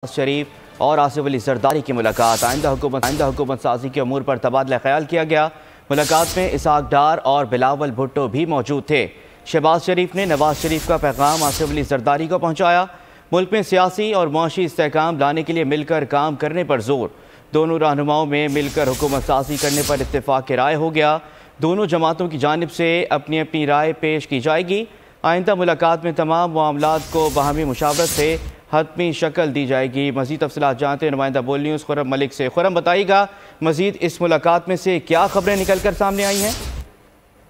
शरीफ और आसिफ अली जरदारी की मुलाकात। आइंदा हुकूमत साजी के अमूर पर तबादला ख्याल किया गया। मुलाकात में इसाक डार और बिलावल भुट्टो भी मौजूद थे। शहबाज शरीफ ने नवाज शरीफ का पैगाम आसिफ अली जरदारी को पहुँचाया। मुल्क में सियासी और मुआशी इस्तेहकाम लाने के लिए मिलकर काम करने पर जोर। दोनों रहनुमाओं में मिलकर हुकूमत साजी करने पर इत्तेफाक राय हो गया। दोनों जमातों की जानिब से अपनी अपनी राय पेश की जाएगी। आइंदा मुलाकात में तमाम मामलात को बाहमी मुशावरत से हतमी शक्ल दी जाएगी। मज़ीद तफसीलात जानते हैं नुमाइंदा बोल न्यूज़ खुरम मलिक से। खुरम, बताइएगा मज़ीद इस मुलाकात में से क्या खबरें निकल कर सामने आई हैं?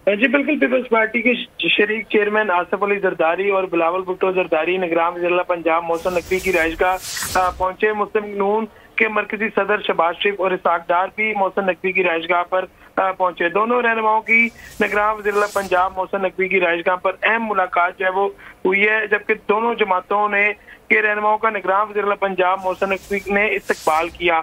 जी बिल्कुल, पीपल्स पार्टी के शरीक चेयरमैन आसिफ अली जरदारी और बिलावल भुट्टो जरदारी निगरान जिला पंजाब मौसम नकवी की रिहाइशगाह पहुंचे। मुस्लिम नून के मरकजी सदर शहबाज शरीफ और इसाक डार भी मौसम नकवी की रिहाइशगाह पर पहुंचे। दोनों रहनुमाओं की निगरान जिला पंजाब मौसम नकवी की रिहाइशगाह पर अहम मुलाकात जो है वो हुई है, जबकि दोनों जमातों ने के रहनुमाओं का निगरान जिला पंजाब मौसम नकवी ने इस्तकबाल किया।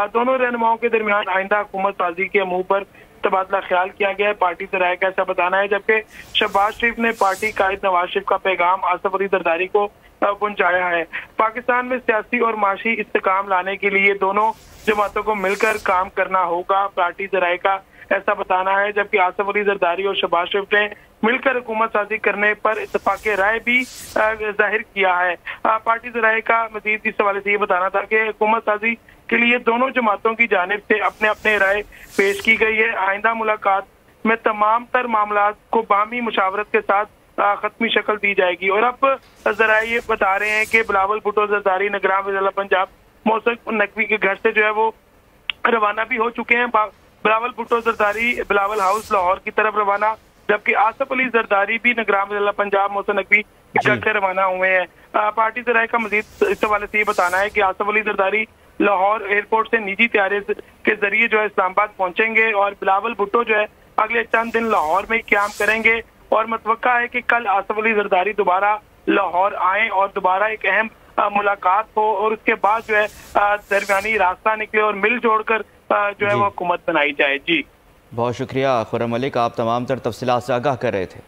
दोनों रहनुमाओं के दरमियान आइंदा हुकूमत साजी के मुंह पर तबादला ख्याल किया गया है। पार्टी से राय का ऐसा बताना है, जबकि शहबाज शरीफ ने पार्टी कायद नवाज शरीफ का पैगाम आसिफ अली जरदारी को पहुंचाया है। पाकिस्तान में सियासी और माशी इस्तेहकाम लाने के लिए दोनों जमातों को मिलकर काम करना होगा, पार्टी से राय का ऐसा बताना है। जबकि आसिफ अली जरदारी और शहबाज शरीफ ने मिलकर हुकूमत साजी करने पर इत्तेफाक राय भी जाहिर किया है। पार्टी से राय का मजीद इस हवाले से ये बताना था कि हुकूमत साजी के लिए दोनों जमातों की जानिब से अपने अपने राय पेश की गई है। आइंदा मुलाकात में तमाम तर मामलात को बाहमी मुशावरत के साथ खत्मी शक्ल दी जाएगी। और अब जरा ये बता रहे हैं कि बिलावल भुट्टो जरदारी निगरान जिला पंजाब मौसम नकवी के घर से जो है वो रवाना भी हो चुके हैं। बिलावल भुट्टो जरदारी बिलावल हाउस लाहौर की तरफ रवाना, जबकि आसिफ अली जरदारी भी निगरान जिला पंजाब मौसम नकवी के घर से रवाना हुए हैं। पार्टी से राय का मजीद इस हवाले से ये बताना है कि आसिफ अली जरदारी लाहौर एयरपोर्ट से निजी तैयारी के जरिए जो है इस्लामाबाद पहुंचेंगे और बिलावल भुट्टो जो है अगले चंद दिन लाहौर में क्याम करेंगे। और मतवक्का है कि कल आसिफ अली जरदारी दोबारा लाहौर आए और दोबारा एक अहम मुलाकात हो और उसके बाद जो है दरमियानी रास्ता निकले और मिल जोड़कर जो है वो हुकूमत बनाई जाए। जी बहुत शुक्रिया खुरम मलिक, आप तमाम तर तफसीलात से आगाह कर रहे थे।